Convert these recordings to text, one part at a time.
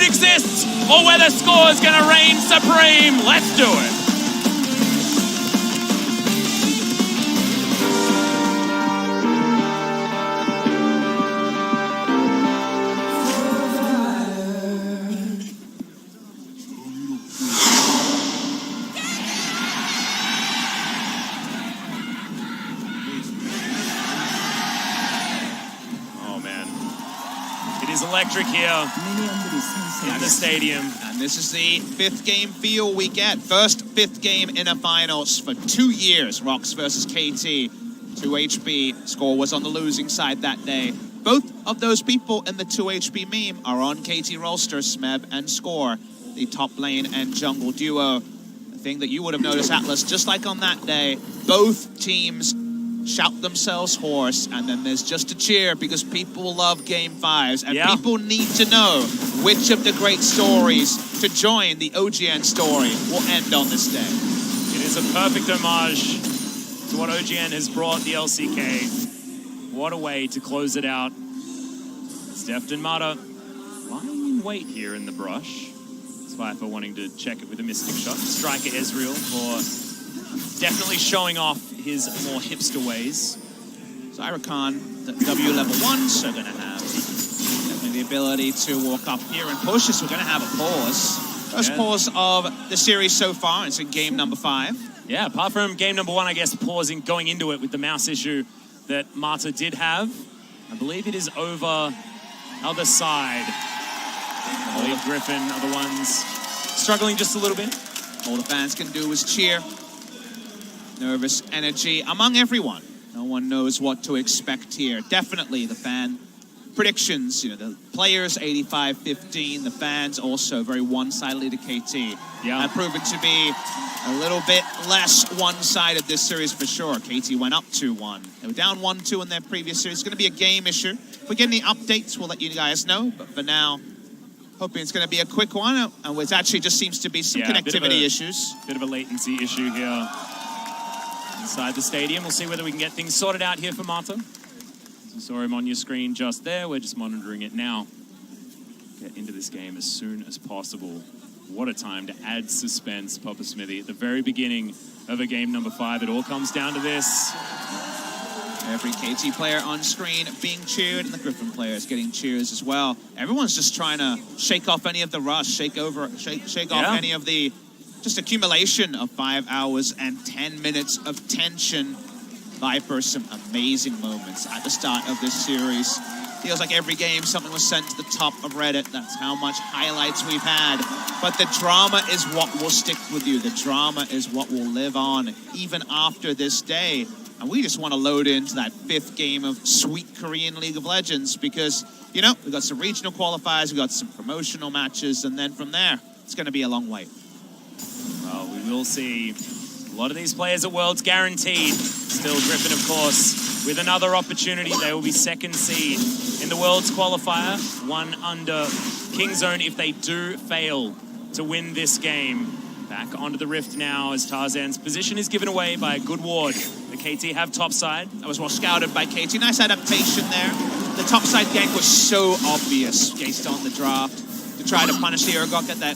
exists or whether Score is going to reign supreme. Let's do it. Electric here in the stadium. And this is the 5th game feel we get. First 5th game in a finals for 2 years. Rox versus KT. 2HP. Score was on the losing side that day. Both of those people in the 2HP meme are on KT Rolster, Smeb and Score, the top lane and jungle duo. The thing that you would have noticed, Atlas, just like on that day, both teams shout themselves hoarse, and then there's just a cheer because people love Game 5s, and people need to know which of the great stories to join the OGN story will end on this day. It is a perfect homage to what OGN has brought the LCK. What a way to close it out. Steft and Mata lying in wait here in the brush. Spyfer wanting to check it with a Mystic shot. Striker Ezreal for definitely showing off his more hipster ways. Zyracon, the W level 1, so going to have definitely the ability to walk up here and push this. We're going to have a pause. First pause of the series so far. It's in game number 5. Yeah, apart from game number 1, I guess, pausing, going into it with the mouse issue that Mata did have. I believe it is over other side. I believe Griffin are the ones struggling just a little bit. All the fans can do is cheer. Nervous energy among everyone. No one knows what to expect here. Definitely the fan predictions. You know, the players 85-15. The fans also very one-sidedly to KT. Have proven to be a little bit less one-sided this series for sure. KT went up 2-1. They were down 1-2 in their previous series. It's going to be a game issue. If we get any updates, we'll let you guys know. But for now, hoping it's going to be a quick one. And it actually just seems to be some connectivity issues. Bit of a latency issue here inside the stadium. We'll see whether we can get things sorted out here for Mata. As you saw him on your screen just there, we're just monitoring it now. Get into this game as soon as possible. What a time to add suspense, Papa Smithy. At the very beginning of a game number 5, it all comes down to this. Every KT player on screen being cheered, and the Griffin players getting cheers as well. Everyone's just trying to shake off any of the rush, shake off any of the just accumulation of 5 hours and 10 minutes of tension. Viper, some amazing moments at the start of this series. Feels like every game something was sent to the top of Reddit. That's how much highlights we've had. But the drama is what will stick with you. The drama is what will live on even after this day. And we just want to load into that 5th game of sweet Korean League of Legends because, you know, we've got some regional qualifiers, we've got some promotional matches, and then from there, it's going to be a long wait. Well, we will see a lot of these players at Worlds guaranteed. Still Griffin, of course, with another opportunity. They will be 2nd seed in the Worlds qualifier, 1 under Kingzone if they do fail to win this game. Back onto the Rift now as Tarzan's position is given away by a good ward. The KT have topside. That was well scouted by KT. Nice adaptation there. The topside gank was so obvious based on the draft to try to punish the Urgot, get that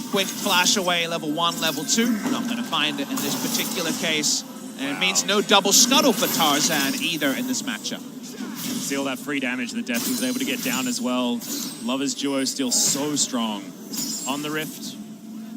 quick flash away, level 1, level 2. We're not going to find it in this particular case. And it means no double scuttle for Tarzan either in this matchup. See all that free damage that Death was able to get down as well. Lovers duo still so strong on the Rift.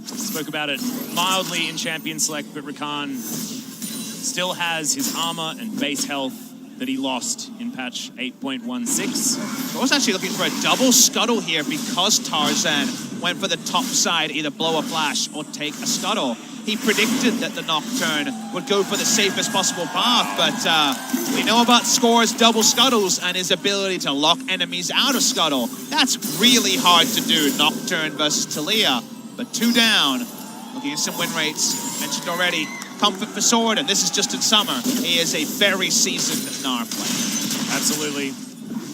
Spoke about it mildly in Champion Select, but Rakan still has his armor and base health that he lost in patch 8.16. I was actually looking for a double scuttle here because Tarzan went for the top side, either blow a flash or take a scuttle. He predicted that the Nocturne would go for the safest possible path, but we know about Score's double scuttles and his ability to lock enemies out of scuttle. That's really hard to do, Nocturne versus Taliyah. But 2 down, looking at some win rates, mentioned already, comfort for Sword, and this is just in summer. He is a very seasoned Gnar player. Absolutely.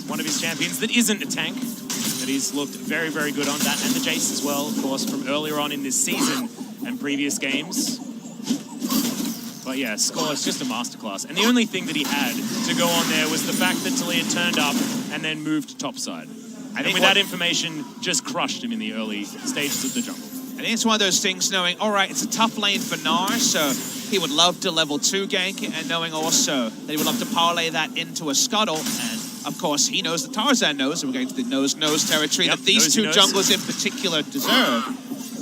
One of his champions that isn't a tank, that he's looked very, very good on. That and the Jace as well, of course, from earlier on in this season and previous games. But yeah, Score is just a masterclass. And the only thing that he had to go on there was the fact that Taliyah turned up and then moved topside. And with that information, just crushed him in the early stages of the jungle. I think it's one of those things knowing, all right, it's a tough lane for Gnar, so he would love to level 2 gank, and knowing also that he would love to parlay that into a scuttle. And of course, he knows that Tarzan knows, and we're going to the nose territory that these two junglers in particular deserve.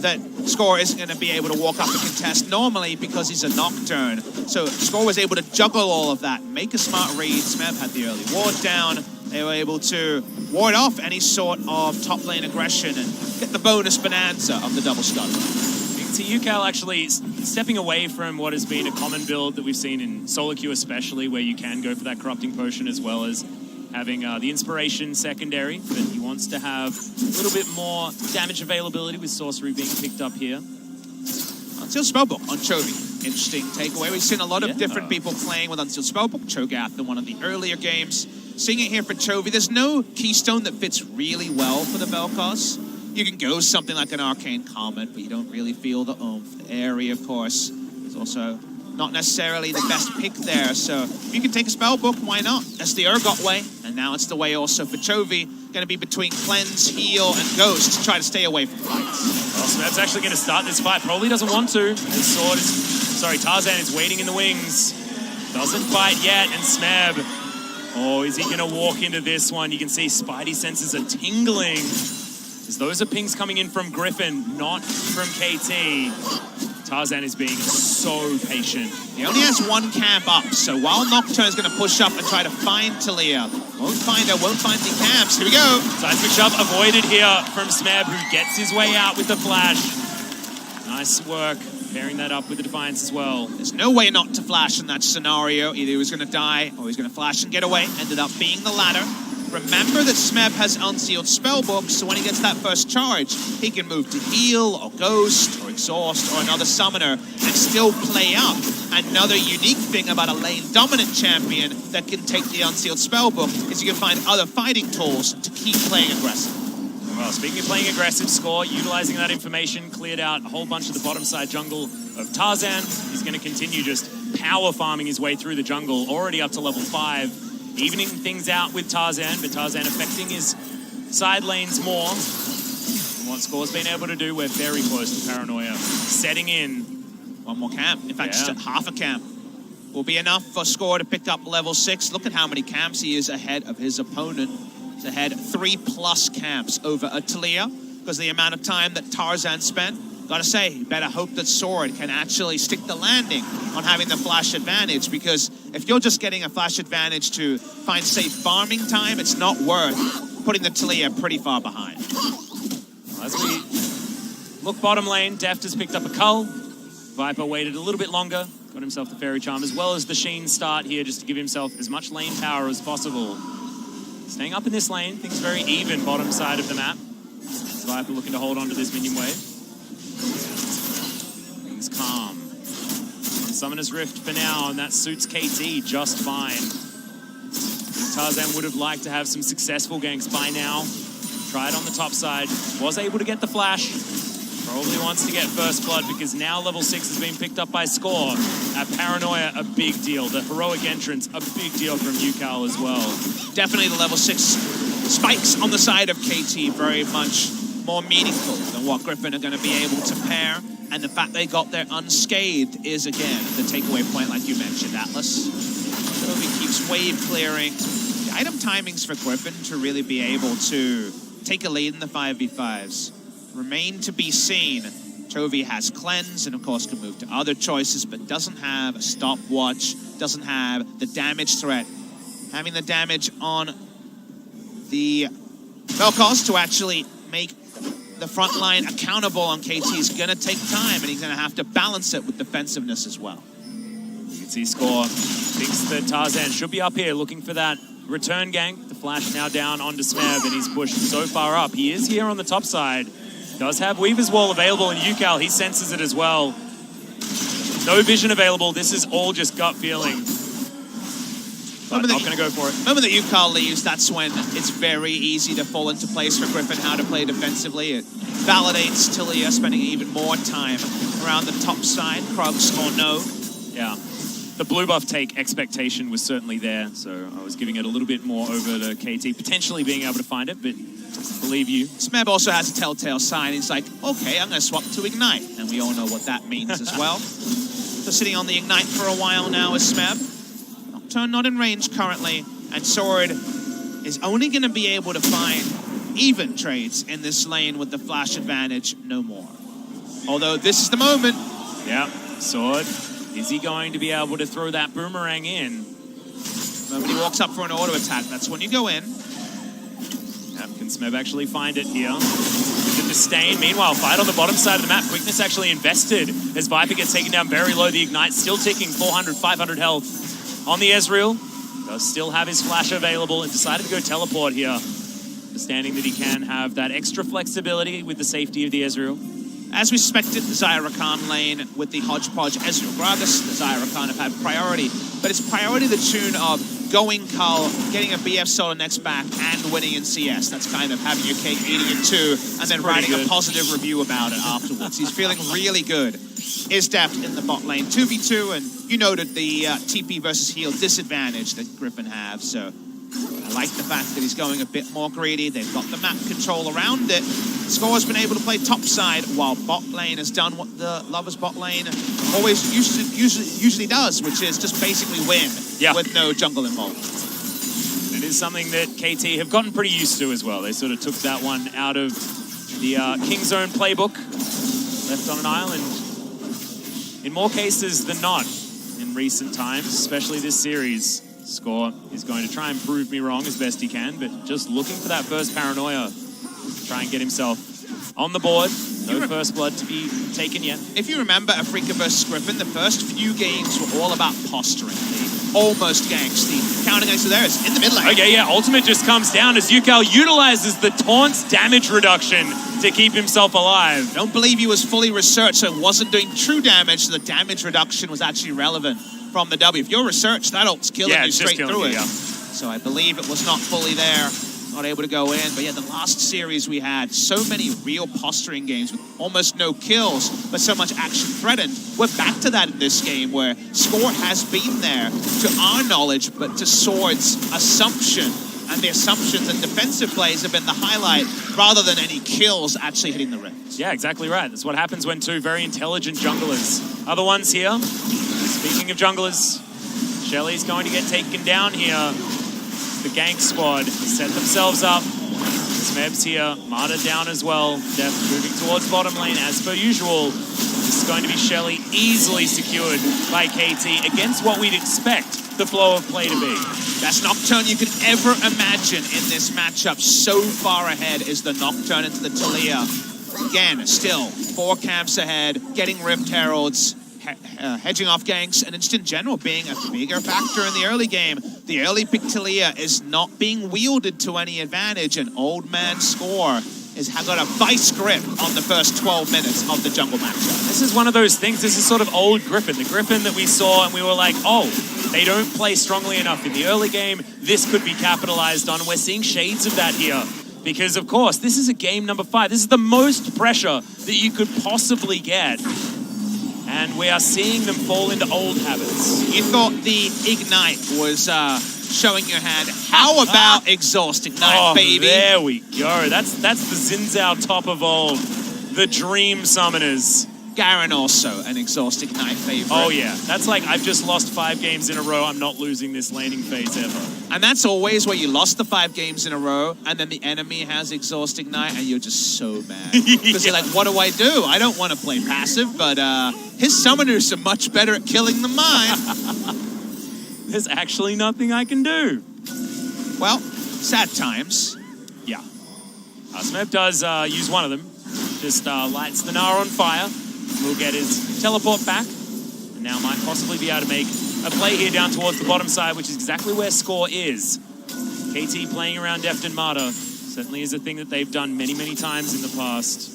That Score isn't going to be able to walk up and contest normally because he's a Nocturne. So Score was able to juggle all of that, make a smart read. Smeb had the early ward down. They were able to ward off any sort of top lane aggression and get the bonus bonanza of the double scuttle. You can see UCal actually stepping away from what has been a common build that we've seen in solo queue especially, where you can go for that corrupting potion as well as having the inspiration secondary, but he wants to have a little bit more damage availability with sorcery being picked up here. Unsealed Spellbook on Chovy. Interesting takeaway. We've seen a lot of different people playing with Unsealed Spellbook. Cho'Gath in one of the earlier games. Seeing it here for Chovy, there's no keystone that fits really well for the Vel'Koz. You can go something like an Arcane Comet, but you don't really feel the oomph. The area, of course, is also not necessarily the best pick there. So if you can take a Spellbook, why not? That's the Urgot way. And now it's the way also for Chovy. Going to be between Cleanse, Heal, and Ghost to try to stay away from fights. Well, Smeb's actually going to start this fight. Probably doesn't want to. His sword is... Sorry, Tarzan is waiting in the wings. Doesn't fight yet, and Smeb... Oh, is he going to walk into this one? You can see Spidey senses are tingling. As those are pings coming in from Griffin, not from KT. Tarzan is being so patient. He only has one camp up, so while Nocturne is going to push up and try to find Taliyah, won't find her, won't find the camps. Here we go. Seismic Shove avoided here from Smeb, who gets his way out with the flash. Nice work, pairing that up with the Defiance as well. There's no way not to flash in that scenario. Either he was going to die or he's going to flash and get away. Ended up being the latter. Remember that Smeb has Unsealed Spellbook, so when he gets that first charge, he can move to Heal, or Ghost, or Exhaust, or another Summoner, and still play up. Another unique thing about a lane-dominant champion that can take the Unsealed Spellbook is you can find other fighting tools to keep playing aggressive. Well, speaking of playing aggressive, Score, utilizing that information, cleared out a whole bunch of the bottom side jungle of Tarzan. He's going to continue just power farming his way through the jungle, already up to level 5. Evening things out with Tarzan, but Tarzan affecting his side lanes more. And what Score's been able to do, we're very close to Paranoia. Setting in. One more camp. In fact, just half a camp will be enough for Score to pick up level 6. Look at how many camps he is ahead of his opponent. He's ahead 3+ camps over Taliyah because of the amount of time that Tarzan spent. Gotta say, you better hope that Sword can actually stick the landing on having the flash advantage, because if you're just getting a flash advantage to find safe farming time, it's not worth putting the Taliyah pretty far behind. As we look bottom lane, Deft has picked up a Cull. Viper waited a little bit longer, got himself the Fairy Charm, as well as the Sheen start here, just to give himself as much lane power as possible. Staying up in this lane, things very even bottom side of the map. Viper looking to hold on to this minion wave. Things calm. On Summoner's Rift for now, and that suits KT just fine. Tarzan would have liked to have some successful ganks by now. Tried on the top side, was able to get the flash. Probably wants to get first blood because now level 6 has been picked up by Score. At Paranoia, a big deal. The heroic entrance, a big deal from UCal as well. Definitely the level 6 spikes on the side of KT, very much more meaningful than what Griffin are going to be able to pair. And the fact they got there unscathed is, again, the takeaway point, like you mentioned, Atlas. Chovy keeps wave clearing. The item timings for Griffin to really be able to take a lead in the 5v5s remain to be seen. Chovy has Cleanse and, of course, can move to other choices, but doesn't have a stopwatch, doesn't have the damage threat. Having the damage on the Vel'Koz to actually make the front line accountable on KT is going to take time, and he's going to have to balance it with defensiveness as well. You can see Score thinks that Tarzan should be up here looking for that return gank. The flash now down onto Smeb, and he's pushed so far up. He is here on the top side. Does have Weaver's Wall available, and UCal, he senses it as well. No vision available. This is all just gut feeling. But not going to go for it. The moment that UCal leaves, that's when it's very easy to fall into place for Griffin how to play defensively. It validates Taliyah spending even more time around the top side, Krugs or no. Yeah. the blue buff take expectation was certainly there, so I was giving it a little bit more over to KT, potentially being able to find it, but believe you. Smeb also has a telltale sign. He's like, okay, I'm going to swap to Ignite, and we all know what that means as well. So sitting on the Ignite for a while now is Smeb. Nocturne not in range currently, and Sword is only going to be able to find even trades in this lane with the flash advantage, no more. Although this is the moment. Yeah, Sword. Is he going to be able to throw that boomerang in? Nobody walks up for an auto attack. That's when you go in. Yep, can Smeb actually find it here? With the disdain. Meanwhile, fight on the bottom side of the map. Quickness actually invested as Viper gets taken down very low. The Ignite still ticking, 400, 500 health on the Ezreal. Does still have his flash available and decided to go teleport here. Understanding that he can have that extra flexibility with the safety of the Ezreal. As we suspected, the Zyra Khan lane with the hodgepodge Ezreal Gragas, the Zyra Khan have had priority, but it's priority the tune of going Cull, getting a BF solo next back, and winning in CS. That's kind of having your cake, eating it too, and then writing a positive review about it afterwards. He's feeling really good. Is deft in the bot lane, 2v2, and you noted the TP versus heal disadvantage that Griffin have, so I like the fact that he's going a bit more greedy. They've got the map control around it. Score's been able to play topside while bot lane has done what the Lovers bot lane always usually does, which is just basically win with no jungle involved. It is something that KT have gotten pretty used to as well. They sort of took that one out of the King's Own playbook, left on an island. In more cases than not in recent times, especially this series. Score is going to try and prove me wrong as best he can, but just looking for that first paranoia to try and get himself on the board. No first blood to be taken yet. If you remember Afrika versus Griffin, the first few games were all about posturing. The almost ganks, the counter ganks are there. It's in the mid lane. Okay, yeah, ultimate just comes down as Yukal utilizes the taunt's damage reduction to keep himself alive. Don't believe he was fully researched, so it wasn't doing true damage, so the damage reduction was actually relevant from the W. If you're researched, that ult's killing you straight through it. So I believe it was not fully there, not able to go in. But yeah, the last series we had so many real posturing games with almost no kills, but so much action threatened. We're back to that in this game where Score has been there to our knowledge, but to Sword's assumption. And the assumptions and defensive plays have been the highlight rather than any kills actually hitting the rings. Yeah, exactly right. That's what happens when two very intelligent junglers are the ones here. Speaking of junglers, Shelly's going to get taken down here. The gank squad set themselves up. Smeb's here, Marta down as well. Deft moving towards bottom lane as per usual. This is going to be Shelly easily secured by KT against what we'd expect the flow of play to be. Best Nocturne you could ever imagine in this matchup. So far ahead is the Nocturne into the Talia. Again, still 4 camps ahead, getting Rift Heralds, hedging off ganks, and just in general being a bigger factor in the early game. The early pick Talia is not being wielded to any advantage, and Old Man Score has got a vice grip on the first 12 minutes of the jungle matchup. This is one of those things, this is sort of old Griffin. The Griffin that we saw and we were like, oh, they don't play strongly enough in the early game. This could be capitalized on. We're seeing shades of that here. Because, of course, this is a game number 5. This is the most pressure that you could possibly get. And we are seeing them fall into old habits. You thought the Ignite was showing your hand. How about Exhaust Ignite, baby? There we go. That's the Xin Zhao top of old. The Dream Summoners. Garen also an Exhaust Ignite favorite. Oh, yeah. That's like, I've just lost 5 games in a row. I'm not losing this laning phase ever. And that's always where you lost the 5 games in a row, and then the enemy has Exhaust Ignite, and you're just so mad. Because you're like, what do? I don't want to play passive, but his summoners are much better at killing than mine. There's actually nothing I can do. Well, sad times. Yeah. Smeb does use one of them. Just lights the Nara on fire. Will get his teleport back. And now might possibly be able to make a play here down towards the bottom side, which is exactly where Score is. KT playing around Deft and Marta certainly is a thing that they've done many, many times in the past.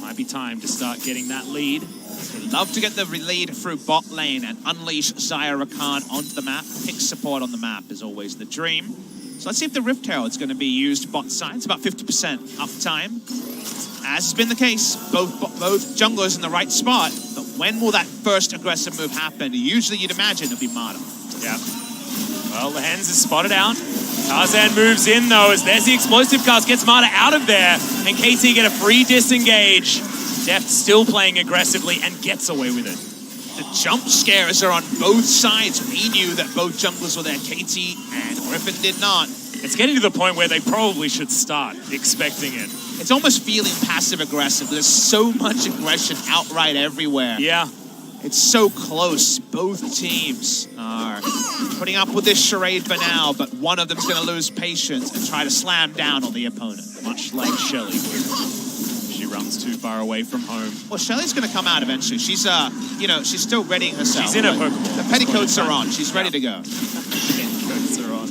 Might be time to start getting that lead. They love to get the lead through bot lane and unleash Zyra Khan onto the map. Pick support on the map is always the dream. So let's see if the Rift Herald's going to be used bot side. It's about 50% uptime. As has been the case, both junglers in the right spot. But when will that first aggressive move happen? Usually you'd imagine it'd be Mata. Yeah. Well, the Hens is spotted out. Tarzan moves in, though, as there's the explosive cast, gets Mata out of there, and KT get a free disengage. Deft still playing aggressively and gets away with it. The jump scares are on both sides. We knew that both junglers were there. KT and Griffin did not. It's getting to the point where they probably should start expecting it. It's almost feeling passive-aggressive. There's so much aggression outright everywhere. Yeah. It's so close. Both teams are putting up with this charade for now, but one of them's going to lose patience and try to slam down on the opponent. Much like Shelly. She runs too far away from home. Well, Shelly's going to come out eventually. She's, she's still readying herself. She's in her Pokemon. The petticoats are on. She's ready to go. Petticoats are on.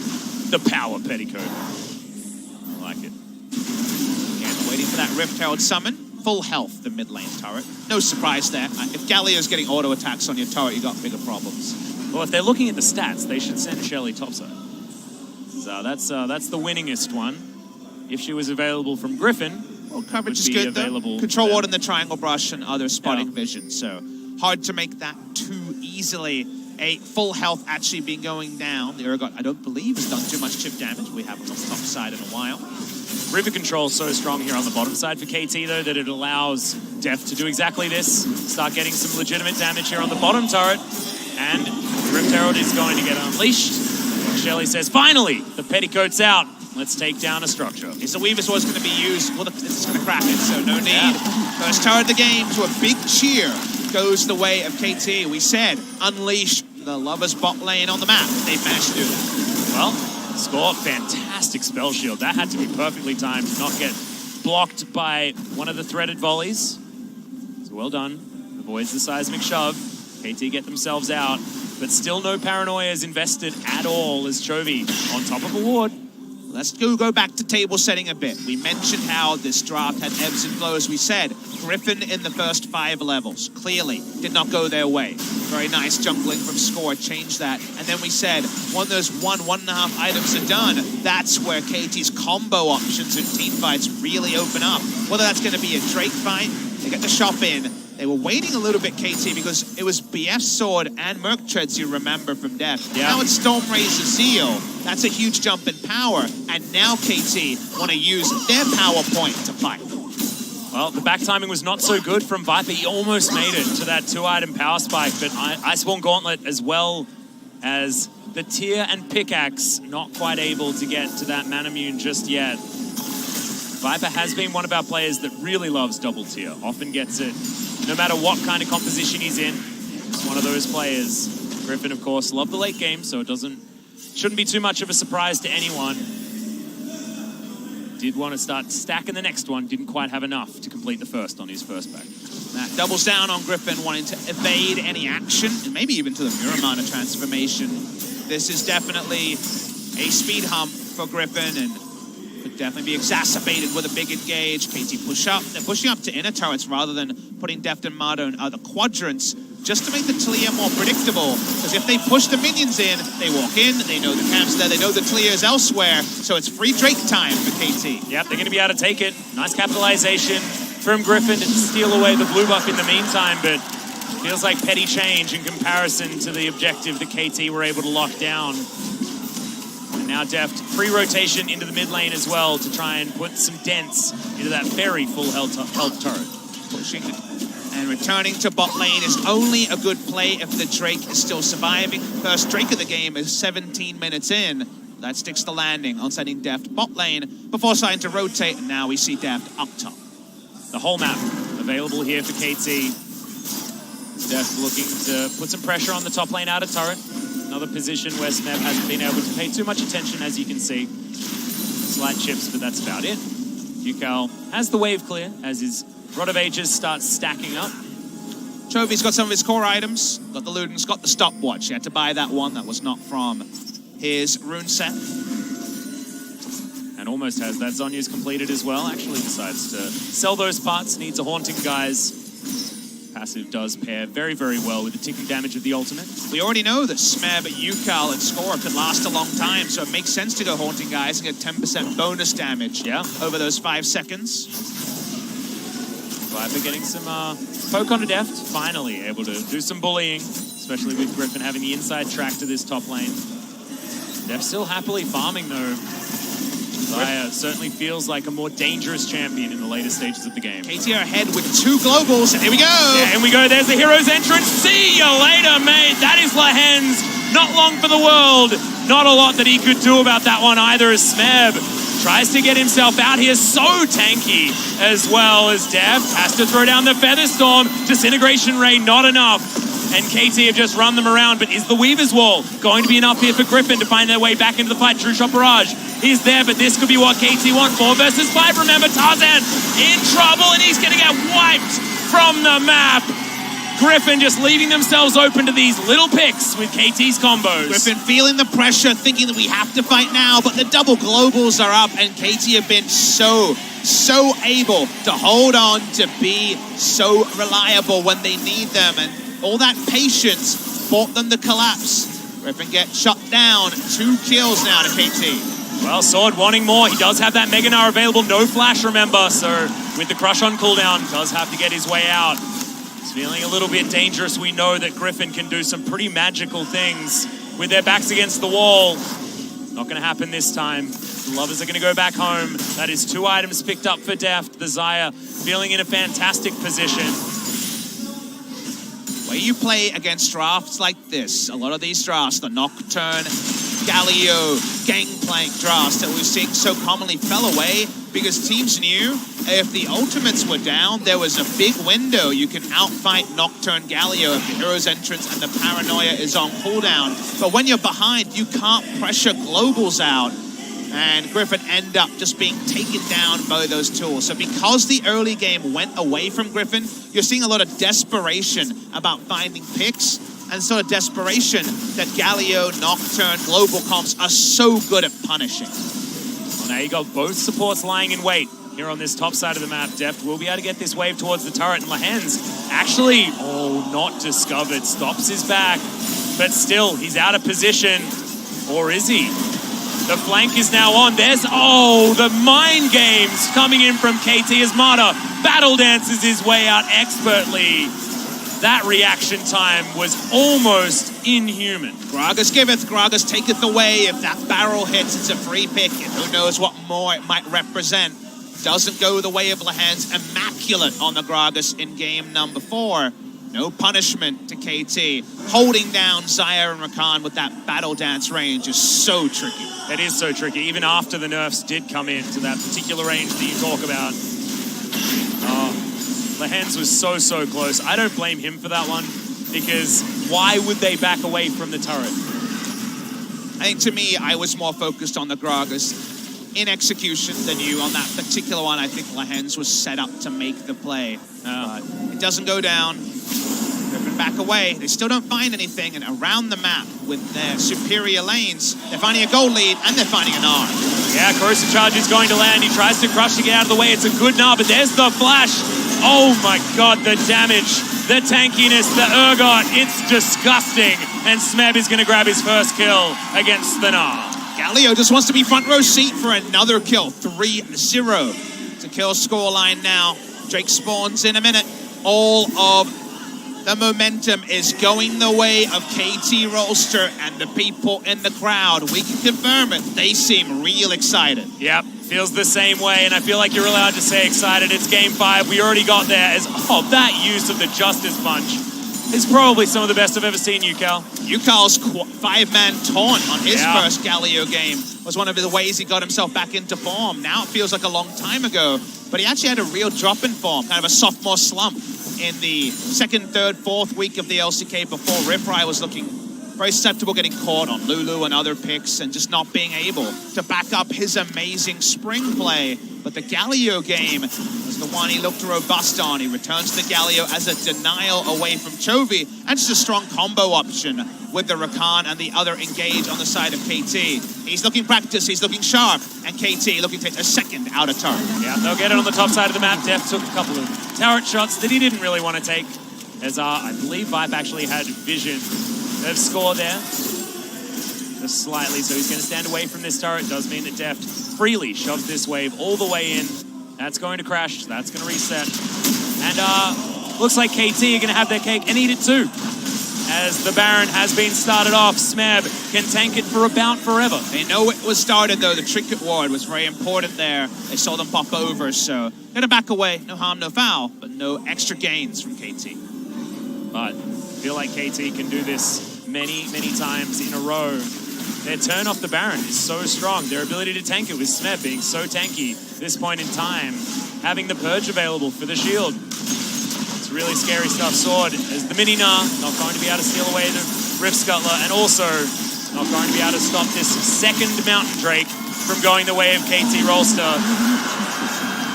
The power petticoat. I like it. Again, waiting for that Rift Herald summon. Full health, the mid lane turret. No surprise there. If Galio's getting auto attacks on your turret, you got bigger problems. Well, if they're looking at the stats, they should send Shelly topside. So that's the winningest one. If she was available from Griffin, well, coverage is good though. Control ward in the triangle brush and other spotting vision. So hard to make that too easily. A full health actually being going down. The Urgot, I don't believe, has done too much chip damage. We haven't on the top side in a while. River control is so strong here on the bottom side for KT, though, that it allows Deft to do exactly this. Start getting some legitimate damage here on the bottom turret. And Rift Herald is going to get unleashed. Shelly says, finally, the petticoat's out. Let's take down a structure. So Weaver's was going to be used. Well, this is going to crack it, so no need. Yeah. First turret of the game to a big cheer goes the way of KT. We said, unleash the Lovers bot lane on the map. They've managed to do that. Well, score, fantastic spell shield. That had to be perfectly timed to not get blocked by one of the threaded volleys. So well done. Avoids the seismic shove. KT get themselves out, but still no paranoia is invested at all as Chovy on top of a ward. Let's go back to table setting a bit. We mentioned how this draft had ebbs and flows. We said Griffin in the first 5 levels clearly did not go their way. Very nice jungling from Score, changed that. And then we said, when those 1.5 items are done, that's where KT's combo options in team fights really open up. Whether that's going to be a Drake fight, they get the shop in. They were waiting a little bit, KT, because it was BF's sword and Merc Treads, you remember, from Deft. Yeah. Now it's Stormrazor Zeal. That's a huge jump in power. And now KT want to use their power point to fight. Well, the back timing was not so good from Viper. He almost made it to that 2-item power spike, but Iceborne Gauntlet as well as the Tear and Pickaxe not quite able to get to that Manamune just yet. Viper has been one of our players that really loves double tier, often gets it no matter what kind of composition he's in. He's one of those players. Griffin, of course, loved the late game, so it shouldn't be too much of a surprise to anyone. Did want to start stacking the next one, didn't quite have enough to complete the first on his first back. That doubles down on Griffin wanting to evade any action, and maybe even to the Muramana transformation. This is definitely a speed hump for Griffin, and could definitely be exacerbated with a big engage. KT push up. They're pushing up to inner turrets rather than putting Deft and Mado in other quadrants, just to make the Talia more predictable. Because if they push the minions in, they walk in, they know the camp's there, they know the Talia is elsewhere, so it's free Drake time for KT. Yep, they're going to be able to take it. Nice capitalization from Griffin to steal away the blue buff in the meantime, but feels like petty change in comparison to the objective that KT were able to lock down. And now Deft, free rotation into the mid lane as well to try and put some dents into that very full health turret. Pushing and returning to bot lane is only a good play if the Drake is still surviving. First Drake of the game is 17 minutes in. That sticks the landing on sending Deft bot lane before starting to rotate, and now we see Deft up top. The whole map available here for KT. Deft looking to put some pressure on the top lane outer turret. Another position where Smeb hasn't been able to pay too much attention, as you can see. Slight chips, but that's about it. Yukal has the wave clear as his Rod of Ages starts stacking up. Chovy's got some of his core items. Got the Luden's got the stopwatch. He had to buy that one. That was not from his rune set. And almost has that. Zonya's completed as well. Actually decides to sell those parts. Needs a Haunting Guise. passive does pair very, very well with the ticking damage of the ultimate. We already know that Smeb, Yukal, and Score could last a long time, so it makes sense to go Haunting Guys and get 10% bonus damage over those 5 seconds. Viper getting some poke on to Deft, finally able to do some bullying, especially with Griffin having the inside track to this top lane. Deft still happily farming though. Zaya certainly feels like a more dangerous champion in the later stages of the game. KT are ahead with 2 globals, and here we go! Yeah, and we go, there's the hero's entrance. See you later, mate. That is Lahens. Not long for the world. Not a lot that he could do about that one either, as Smeb tries to get himself out here. So tanky as well as Deft. Has to throw down the Featherstorm. Disintegration Ray, not enough. And KT have just run them around, but is the Weaver's Wall going to be enough here for Griffin to find their way back into the fight? True Shot Barrage is there, but this could be what KT want. 4 versus 5, remember, Tarzan in trouble, and he's going to get wiped from the map. Griffin just leaving themselves open to these little picks with KT's combos. Griffin feeling the pressure, thinking that we have to fight now, but the double globals are up, and KT have been so able to hold on, to be so reliable when they need them, and all that patience brought them to collapse. Griffin gets shut down. 2 kills now to KT. Well, Sword wanting more. He does have that Mega Gnar available. No flash, remember. So with the crush on cooldown, does have to get his way out. He's feeling a little bit dangerous. We know that Griffin can do some pretty magical things with their backs against the wall. Not going to happen this time. The Lovers are going to go back home. That is 2 items picked up for Deft. The Zaya feeling in a fantastic position. Where you play against drafts like this, a lot of these drafts, the Nocturne, Galio, Gangplank drafts that we've seen so commonly fell away because teams knew if the ultimates were down, there was a big window. You can outfight Nocturne Galio if the hero's entrance and the paranoia is on cooldown. But when you're behind, you can't pressure globals out. And Griffin end up just being taken down by those tools. So because the early game went away from Griffin, you're seeing a lot of desperation about finding picks, and sort of desperation that Galio, Nocturne, Global Comps are so good at punishing. Well, now you got both supports lying in wait here on this top side of the map. Deft will be able to get this wave towards the turret, and Lahens actually, not discovered, stops his back, but still, he's out of position. Or is he? The flank is now on. There's, the mind games coming in from KT as Mata battle dances his way out expertly. That reaction time was almost inhuman. Gragas giveth, Gragas taketh away. If that barrel hits, it's a free pick. And who knows what more it might represent. Doesn't go the way of Lahens. Immaculate on the Gragas in game number 4. No punishment to KT. Holding down Zaya and Rakan with that battle dance range is so tricky. It is so tricky, even after the nerfs did come into that particular range that you talk about. Lahens was so close. I don't blame him for that one, because why would they back away from the turret? I think to me, I was more focused on the Gragas in execution than you on that particular one. I think Lahens was set up to make the play. But it doesn't go down. Griffin back away. They still don't find anything, and around the map with their superior lanes, they're finding a gold lead and they're finding an R. Yeah, Corrosive Charge is going to land. He tries to crush to get out of the way. It's a good Gnar, but there's the flash. Oh my god, the damage, the tankiness, the Urgot. It's disgusting. And Smeb is going to grab his first kill against the Gnar. Galio just wants to be front row seat for another kill. 3-0 to kill scoreline now. Drake spawns in a minute. All of the momentum is going the way of KT Rolster and the people in the crowd. We can confirm it. They seem real excited. Yep, feels the same way, and I feel like you're allowed to say excited. It's game 5. We already got there. That use of the Justice Punch is probably some of the best I've ever seen, Yukal. Yukal's 5-man taunt on his first Galio game was one of the ways he got himself back into form. Now it feels like a long time ago, but he actually had a real drop in form, kind of a sophomore slump in the 2nd, 3rd, 4th week of the LCK before Riprai was looking very susceptible, getting caught on Lulu and other picks and just not being able to back up his amazing spring play. But the Galio game was the one he looked robust on. He returns to Galio as a denial away from Chovy, and just a strong combo option with the Rakan and the other engage on the side of KT. He's looking practice, he's looking sharp, and KT looking to take a second out of turret. Yeah, they'll get it on the top side of the map. Deft took a couple of turret shots that he didn't really want to take. As I believe Vipe actually had vision of score there. Just slightly, so he's going to stand away from this turret. Does mean that Deft freely shoves this wave all the way in. That's going to crash. That's going to reset. And looks like KT are going to have their cake and eat it too. As the Baron has been started off, Smeb can tank it for about forever. They know it was started, though. The trinket ward was very important there. They saw them pop over, so gonna back away. No harm, no foul, but no extra gains from KT. But I feel like KT can do this many, many times in a row. Their turn off the Baron is so strong. Their ability to tank it with Smeb being so tanky at this point in time. Having the Purge available for the shield. It's really scary stuff. Sword as the mini-Gnar, not going to be able to steal away the Rift Scuttler, and also not going to be able to stop this second Mountain Drake from going the way of KT Rolster.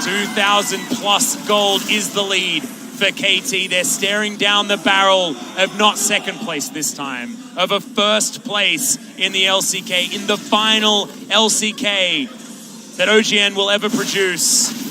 2,000 plus gold is the lead for KT. They're staring down the barrel of not second place this time, of a first place in the LCK, in the final LCK that OGN will ever produce.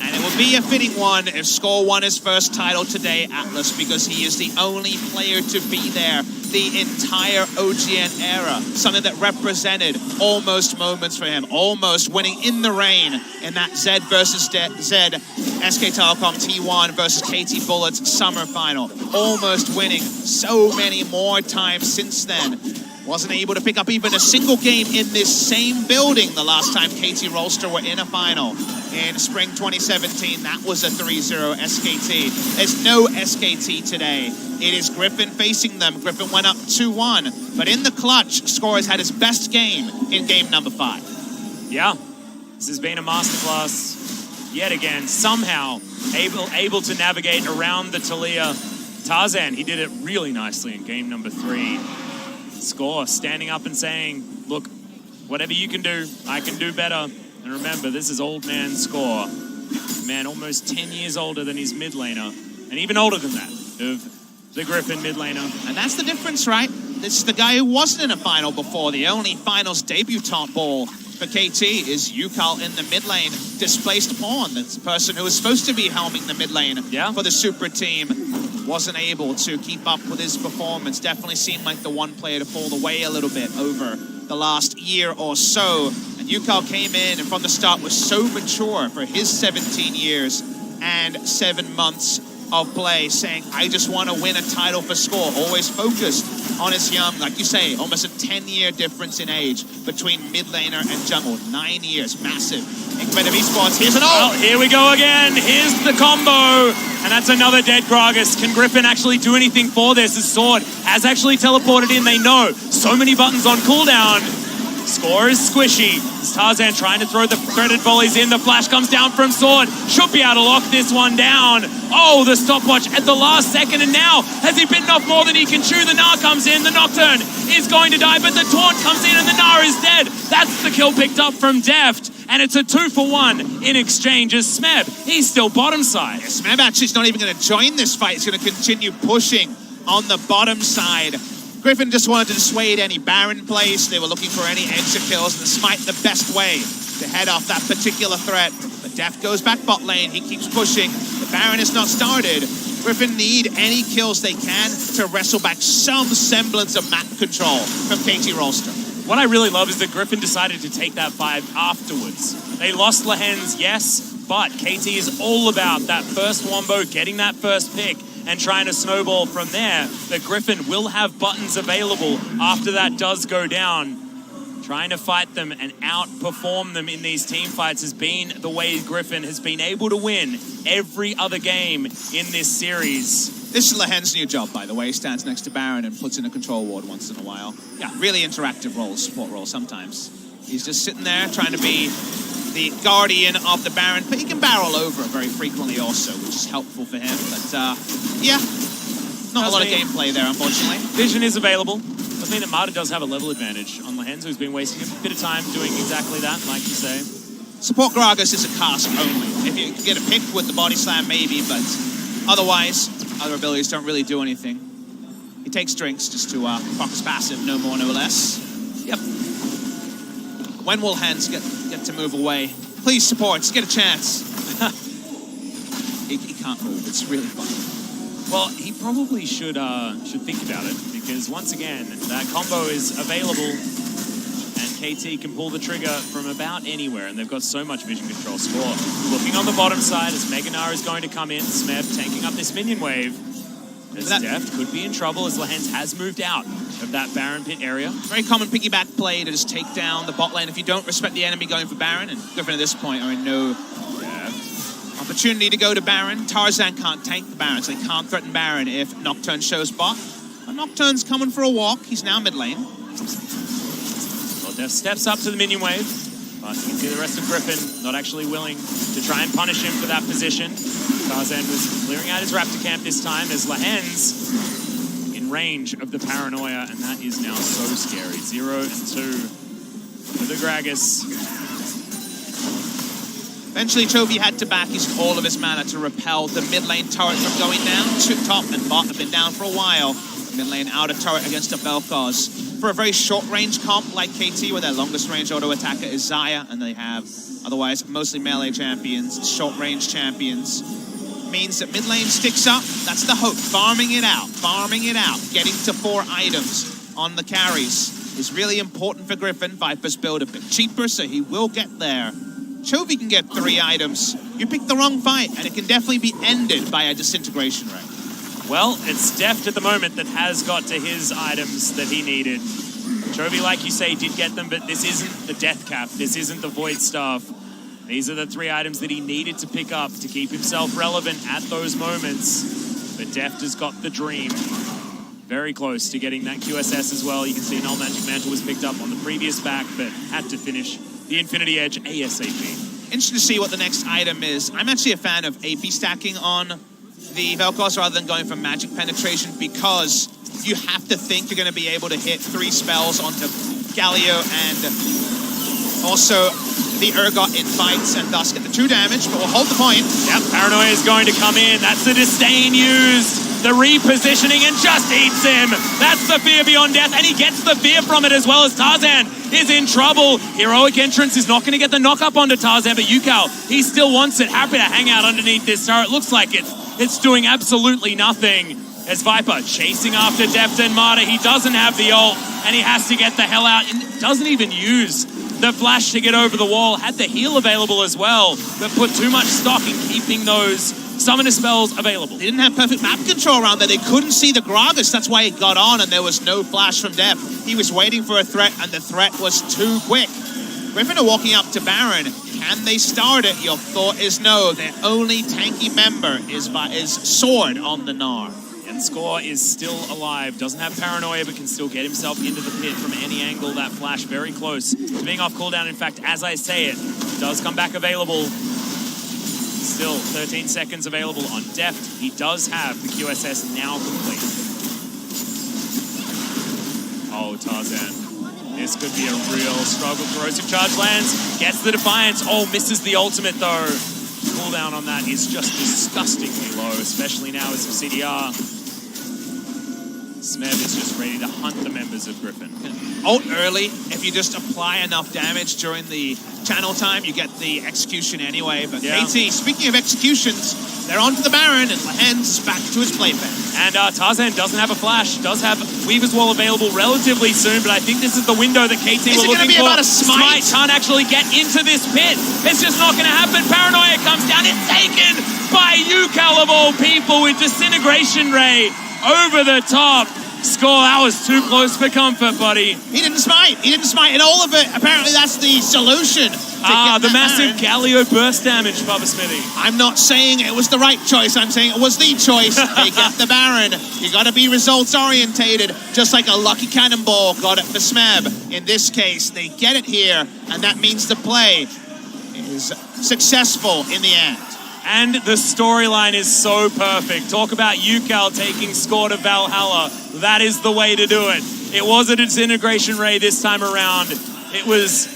And it would be a fitting one if Score won his first title today, Atlas, because he is the only player to be there the entire OGN era. Something that represented almost moments for him, almost winning in the rain in that Zed versus Zed, SK Telecom T1 versus KT Bullets summer final. Almost winning so many more times since then. Wasn't able to pick up even a single game in this same building the last time KT Rolster were in a final. In spring 2017, that was a 3-0 SKT. There's no SKT today. It is Griffin facing them. Griffin went up 2-1, but in the clutch, Score has had his best game in game number 5. Yeah, this has been a masterclass yet again. Somehow able to navigate around the Talia. Tarzan, he did it really nicely in game number 3. Score standing up and saying, look, whatever you can do, I can do better. And remember, this is old man Score. Man, almost 10 years older than his mid laner, and even older than that, of the Griffin mid laner. And that's the difference, right? This is the guy who wasn't in a final before. The only finals debutant ball for KT is Yukal in the mid lane, displaced pawn. That's the person who was supposed to be helming the mid lane for the super team. Wasn't able to keep up with his performance. Definitely seemed like the one player to fall away a little bit over the last year or so. And Yukal came in and from the start was so mature for his 17 years and 7 months of play, saying, I just want to win a title for Score. Always focused on his young, like you say, almost a 10-year difference in age between mid laner and jungle. 9 years, massive. In competitive esports, here's an ult. Well, here we go again. Here's the combo. And that's another dead Gragas. Can Griffin actually do anything for this? His sword has actually teleported in. They know. So many buttons on cooldown. Score is squishy. Tarzan trying to throw the threaded volleys in. The flash comes down from Sword. Should be able to lock this one down. Oh, the stopwatch at the last second. And now, has he bitten off more than he can chew? The Gnar comes in. The Nocturne is going to die, but the Taunt comes in and the Gnar is dead. That's the kill picked up from Deft. And it's a 2-for-1 in exchange as Smeb, he's still bottom side. Yeah, Smeb actually is not even going to join this fight. He's going to continue pushing on the bottom side. Griffin just wanted to dissuade any Baron plays. They were looking for any extra kills, and Smite the best way to head off that particular threat. But Deft goes back bot lane. He keeps pushing. The Baron is not started. Griffin need any kills they can to wrestle back some semblance of map control from KT Rolster. What I really love is that Griffin decided to take that 5 afterwards. They lost Lehens, yes, but KT is all about that first wombo, getting that first pick, and trying to snowball from there. But Griffin will have buttons available after that does go down. Trying to fight them and outperform them in these team fights has been the way Griffin has been able to win every other game in this series. This is Lehen's new job, by the way. He stands next to Baron and puts in a control ward once in a while. Yeah, really interactive role, support role sometimes. He's just sitting there trying to be the guardian of the Baron, but he can barrel over very frequently also, which is helpful for him. But yeah, not a lot of gameplay there, unfortunately. Vision is available. I think that Marta does have a level advantage on Lehens, who's been wasting a bit of time doing exactly that, like you say. Support Gragas is a cast only. If you can get a pick with the body slam, maybe, but otherwise, other abilities don't really do anything. He takes drinks just to proc his passive, no more, no less. Yep. When will Hands get to move away? Please, supports, get a chance. he can't move, it's really fun. Well, he probably should think about it, because once again, that combo is available, and KT can pull the trigger from about anywhere, and they've got so much vision control. Score looking on the bottom side as Meganar is going to come in. Smeb tanking up this minion wave. As Deft could be in trouble as Lehends has moved out of that Baron pit area. Very common piggyback play to just take down the bot lane if you don't respect the enemy going for Baron, and Griffin at this point are in no opportunity to go to Baron. Tarzan can't tank the Baron, so they can't threaten Baron if Nocturne shows bot. But Nocturne's coming for a walk. He's now mid lane. Well, Deft steps up to the minion wave, but you can see the rest of Griffin not actually willing to try and punish him for that position. Tarzan was clearing out his Raptor camp this time as Lehends in range of the Paranoia, and that is now so scary. 0 and 2 for the Gragas. Eventually, Chovy had to back all of his mana to repel the mid lane turret from going down. Top and bot have been down for a while. Mid lane outer turret against a Vel'Koz. For a very short range comp like KT, where their longest range auto attacker is Xayah, and they have otherwise mostly melee champions, short range champions, means that mid lane sticks up. That's the hope. Farming it out, getting to 4 items on the carries is really important for Griffin. Viper's build a bit cheaper, so he will get there. Chovy can get 3 items. You pick the wrong fight, and it can definitely be ended by a disintegration ray. Well, it's Deft at the moment that has got to his items that he needed. Chovy, like you say, did get them, but this isn't the Death Cap. This isn't the Void Staff. These are the 3 items that he needed to pick up to keep himself relevant at those moments. But Deft has got the dream. Very close to getting that QSS as well. You can see Null Magic Mantle was picked up on the previous back, but had to finish the Infinity Edge ASAP. Interesting to see what the next item is. I'm actually a fan of AP stacking on the Vel'Koz rather than going for magic penetration, because you have to think you're going to be able to hit 3 spells onto Galio and also the Urgot in fights and thus get the 2 damage, but we'll hold the point. Yep, Paranoia is going to come in. That's the disdain used. The repositioning and just eats him. That's the fear beyond death, and he gets the fear from it as well as Tarzan is in trouble. Heroic Entrance is not going to get the knock up onto Tarzan, but Yukao, he still wants it. Happy to hang out underneath this turret. Looks like it's doing absolutely nothing. As Viper chasing after Deft and Marta, he doesn't have the ult, and he has to get the hell out, and doesn't even use the flash to get over the wall. Had the heal available as well, but put too much stock in keeping those summoner spells available. They didn't have perfect map control around there. They couldn't see the Gragas. That's why it got on, and there was no flash from Deft. He was waiting for a threat, and the threat was too quick. Griffin are walking up to Baron. Can they start it? Your thought is no. Their only tanky member is Sword on the Gnar. And Score is still alive. Doesn't have Paranoia, but can still get himself into the pit from any angle. That flash very close to being off cooldown. In fact, as I say it, does come back available. Still 13 seconds available on Deft. He does have the QSS now complete. Oh, Tarzan. This could be a real struggle. Corrosive Charge lands, gets the Defiance. Oh, misses the ultimate though. Cooldown on that is just disgustingly low, especially now as a CDR. Smeb is just ready to hunt the members of Griffin. Ult early. If you just apply enough damage during the channel time, you get the execution anyway. But yeah. KT, speaking of executions, they're on to the Baron, and Lehends back to his playpen. And Tarzan doesn't have a flash. Does have Weaver's Wall available relatively soon, but I think this is the window that KT were looking for. Is it going to be about a smite? Smite can't actually get into this pit. It's just not going to happen. Paranoia comes down. It's taken by Yukao of all people with Disintegration Ray over the top. Score, that was too close for comfort, buddy. He didn't smite. And all of it, apparently that's the solution. The massive Galio burst damage, Bubba Smithy. I'm not saying it was the right choice. I'm saying it was the choice. They get the Baron. You got to be results orientated, just like a lucky cannonball got it for Smeb. In this case, they get it here, and that means the play is successful in the end. And the storyline is so perfect. Talk about Yukao taking Score to Valhalla. That is the way to do it. It wasn't a Disintegration Ray this time around. It was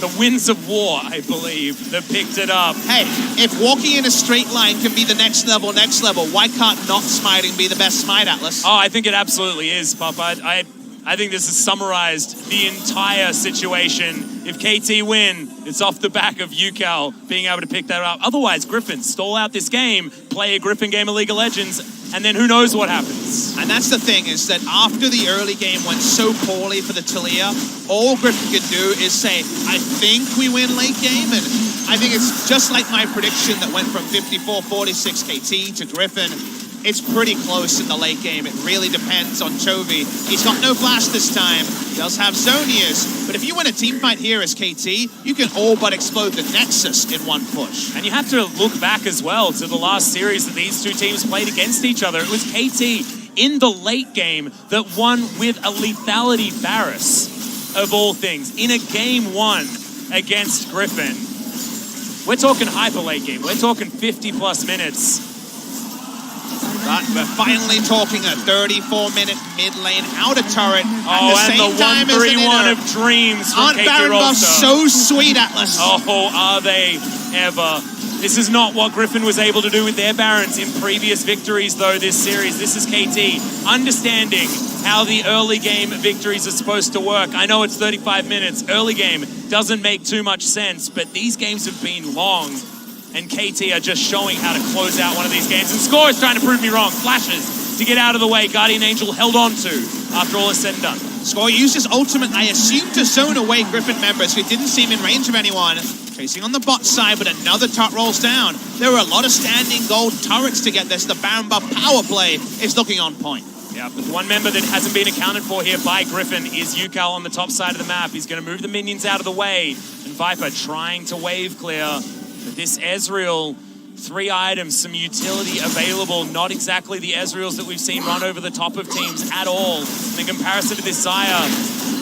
the Winds of War, I believe, that picked it up. Hey, if walking in a straight line can be the next level, why can't not smiting be the best smite, Atlas? Oh, I think it absolutely is, Papa. I I think this has summarized the entire situation. If KT win, it's off the back of UCal being able to pick that up. Otherwise, Griffin stall out this game, play a Griffin game of League of Legends, and then who knows what happens. And that's the thing, is that after the early game went so poorly for the Taliyah, all Griffin can do is say, I think we win late game, and I think it's just like my prediction that went from 54-46 KT to Griffin. It's pretty close in the late game. It really depends on Chovy. He's got no flash this time. He does have Zonias. But if you win a team fight here as KT, you can all but explode the Nexus in one push. And you have to look back as well to the last series that these two teams played against each other. It was KT in the late game that won with a lethality Varus, of all things, in a game 1 against Griffin. We're talking hyper late game. We're talking 50+ minutes. But we're finally talking a 34-minute mid lane outer turret. Oh, and the 1-3-1 of dreams from KT Baron buff, Rolster. so sweet, Atlas. Oh, are they ever. This is not what Griffin was able to do with their Barons in previous victories, though, this series. This is KT understanding how the early game victories are supposed to work. I know it's 35 minutes. Early game doesn't make too much sense, but these games have been long. And KT are just showing how to close out one of these games. And Score is trying to prove me wrong. Flashes to get out of the way. Guardian Angel held on to after all is said and done. Score used his ultimate, I assume, to zone away Griffin members who didn't seem in range of anyone. Chasing on the bot side, but another turret rolls down. There were a lot of standing gold turrets to get this. The Baron buff power play is looking on point. Yeah, but the one member that hasn't been accounted for here by Griffin is UCal on the top side of the map. He's going to move the minions out of the way. And Viper trying to wave clear. But this Ezreal, 3 items, some utility available. Not exactly the Ezreals that we've seen run over the top of teams at all. In comparison to this Xayah,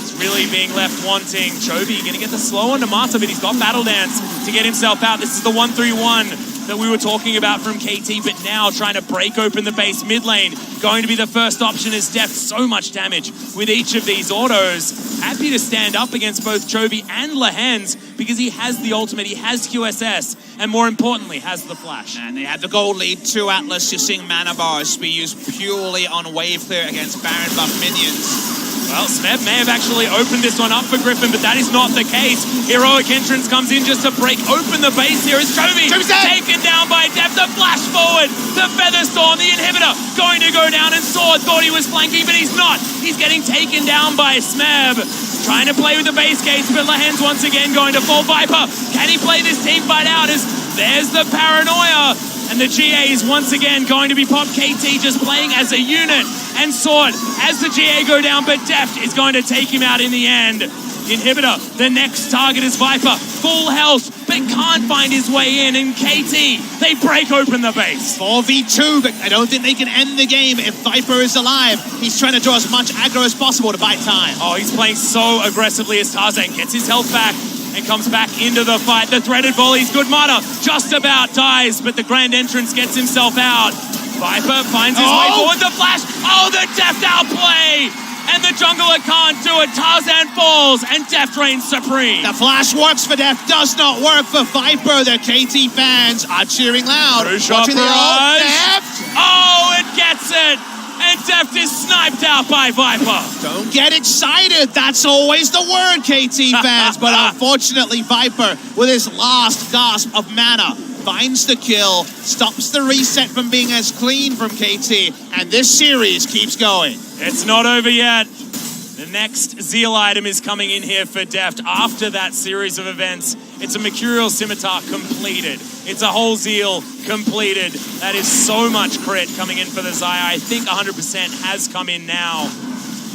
it's really being left wanting. Chovy going to get the slow onto Mata, but he's got Battle Dance to get himself out. This is the 1-3-1 that we were talking about from KT, but now trying to break open the base mid lane. Going to be the first option as Deft. So much damage with each of these autos. Happy to stand up against both Chovy and Lehens because he has the ultimate, he has QSS, and more importantly, has the flash. And they had the gold lead to Atlas. You're seeing mana bars be used purely on wave clear against Baron buff minions. Well, Smeb may have actually opened this one up for Griffin, but that is not the case. Heroic Entrance comes in just to break open the base here as Chovy taken down by Deft. The flash forward, the Featherstorm, the inhibitor going to go down, and Sword thought he was flanking, but he's not. He's getting taken down by Smeb. Trying to play with the base gates, but Lehens once again going to fall. Viper, can he play this team fight out as there's the paranoia? And the GA is once again going to be popped. KT just playing as a unit. And Sword as the GA go down, but Deft is going to take him out in the end. Inhibitor, the next target is Viper. Full health, but can't find his way in. And KT, they break open the base. 4v2, but I don't think they can end the game if Viper is alive. He's trying to draw as much aggro as possible to buy time. Oh, he's playing so aggressively as Tarzan gets his health back and comes back into the fight. The threaded volleys, good Mata just about dies, but the Grand Entrance gets himself out. Viper finds his way forward, the flash, the Deft outplay! And the jungler can't do it. Tarzan falls, and Deft reigns supreme. The flash works for Deft, does not work for Viper. The KT fans are cheering loud. Watching the ult, Deft! Oh, it gets it! And Deft is sniped out by Viper. Don't get excited. That's always the word, KT fans. But unfortunately, Viper, with his last gasp of mana, finds the kill, stops the reset from being as clean from KT, and this series keeps going. It's not over yet. The next Zeal item is coming in here for Deft after that series of events. It's a Mercurial Scimitar completed. It's a whole Zeal completed. That is so much crit coming in for the Xayah. I think 100% has come in now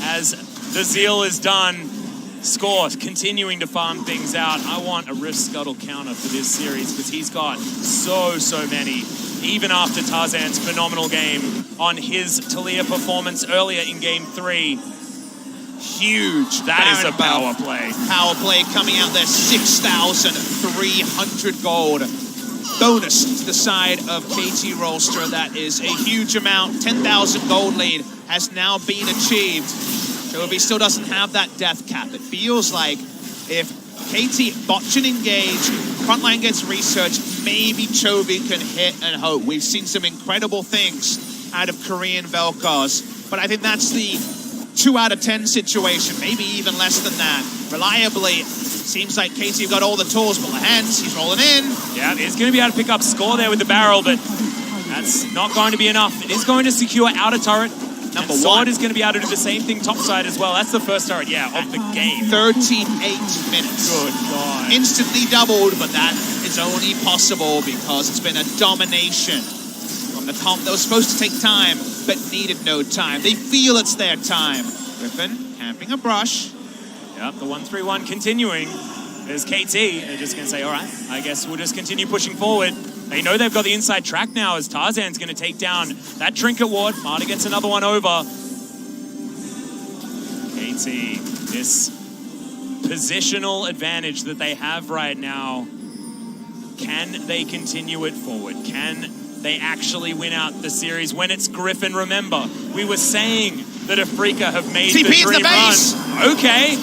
as the Zeal is done. Score continuing to farm things out. I want a Rift Scuttle counter for this series because he's got so many. Even after Tarzan's phenomenal game on his Taliyah performance earlier in Game 3. Huge. That is a power play. Power play coming out there, 6,300 gold. Bonus to the side of KT Rolster. That is a huge amount. 10,000 gold lead has now been achieved. Chovy still doesn't have that death cap. It feels like if KT botch and engage, frontline gets research, maybe Chovy can hit and hope. We've seen some incredible things out of Korean Vel'Koz, but I think that's the 2 out of 10 situation, maybe even less than that. Reliably, seems like KT got all the tools, but the hands, he's rolling in. Yeah, he's going to be able to pick up score there with the barrel, but that's not going to be enough. It is going to secure outer turret. Number and one is going to be able to do the same thing topside as well. That's the first turret, of the game. 38 minutes. Good God. Instantly doubled, but that is only possible because it's been a domination from the comp that was supposed to take time, but needed no time. They feel it's their time. Griffin camping a brush. Yep, the 1-3-1 continuing. There's KT. They're just going to say, all right, I guess we'll just continue pushing forward. They know they've got the inside track now as Tarzan's going to take down that Trinket Ward. Marta gets another one over. KT, this positional advantage that they have right now, can they continue it forward? Can they actually win out the series when it's Griffin? Remember, we were saying that Afrika have made the dream run. Okay.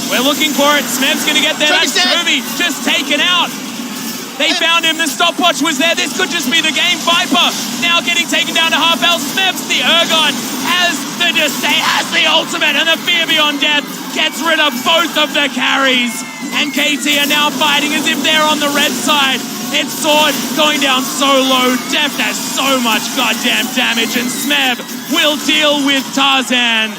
We're looking for it. Smev's going to get there. That's Toby just taken out. They found him. The stopwatch was there. This could just be the game. Viper now getting taken down to half health. Smevs, the Ergon, has the disdain, has the ultimate, and the fear beyond death gets rid of both of the carries. And KT are now fighting as if they're on the red side. It's Sword going down so low. Deft has so much goddamn damage, and Smev will deal with Tarzan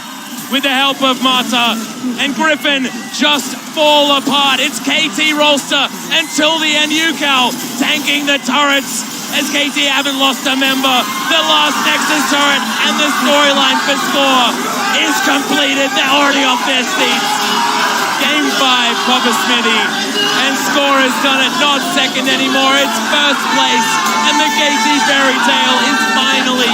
with the help of Marta, and Griffin just fall apart. It's KT Rolster until the end. UCal tanking the turrets as KT haven't lost a member. The last Nexus turret and the storyline for Score is completed. They're already off their seats. Game 5, Copper Smithy, and Score has done it, not second anymore. It's first place, and the KT fairy tale is finally